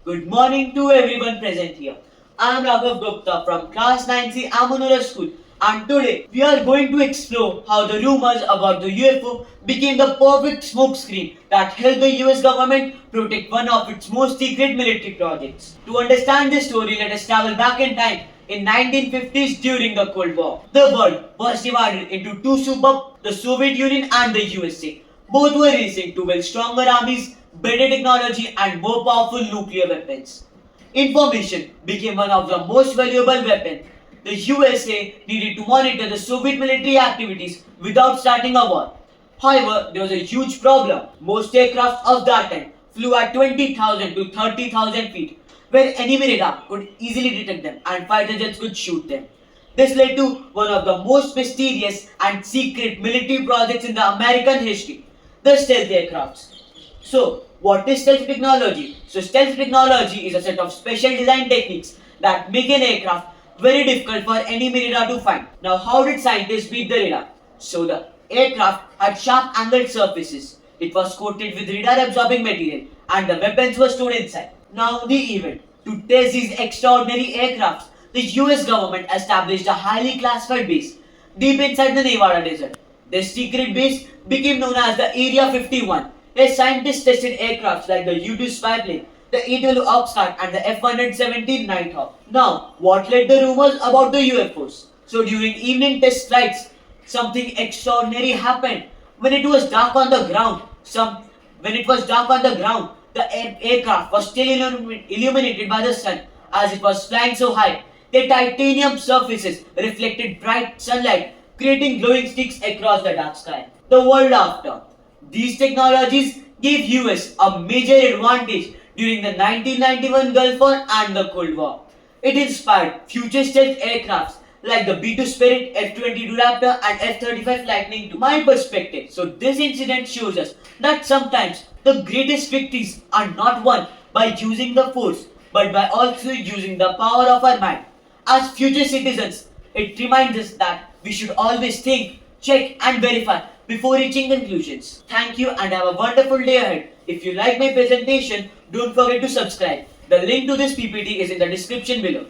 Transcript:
Good morning to everyone present here. I am Raghav Gupta from Class 9C Amunura School, and today we are going to explore how the rumors about the UFO became the perfect smokescreen that helped the US government protect one of its most secret military projects. To understand this story, let us travel back in time in 1950s during the Cold War. The world was divided into two superpowers, the Soviet Union and the USA. Both were racing to build stronger armies, better technology, and more powerful nuclear weapons. Information became one of the most valuable weapons. The USA needed to monitor the Soviet military activities without starting a war. However, there was a huge problem. Most aircraft of that time flew at 20,000 to 30,000 feet, where enemy radar could easily detect them and fighter jets could shoot them. This led to one of the most mysterious and secret military projects in the American history, the stealth aircrafts. So, what is stealth technology? So, stealth technology is a set of special design techniques that make an aircraft very difficult for enemy radar to find. Now, how did scientists beat the radar? So, the aircraft had sharp angled surfaces. It was coated with radar absorbing material and the weapons were stored inside. Now, the event. To test these extraordinary aircrafts, the US government established a highly classified base deep inside the Nevada desert. This secret base became known as the Area 51. Where scientists tested aircrafts like the U-2 spy plane, the A-12 Oxnard and the F-117 Nighthawk. Now, what led the rumors about the UFOs? So during evening test flights, something extraordinary happened. When it was dark on the ground, the aircraft was still illuminated by the sun as it was flying so high. The titanium surfaces reflected bright sunlight, creating glowing sticks across the dark sky. The world after. These technologies gave US a major advantage during the 1991 Gulf War and the Cold War. It inspired future stealth aircrafts like the B-2 Spirit, F-22 Raptor and F-35 Lightning II. My perspective. So this incident shows us that sometimes the greatest victories are not won by using the force but by also using the power of our mind. As future citizens, it reminds us that we should always think, check and verify before reaching conclusions. Thank you and have a wonderful day ahead. If you like my presentation, don't forget to subscribe. The link to this PPT is in the description below.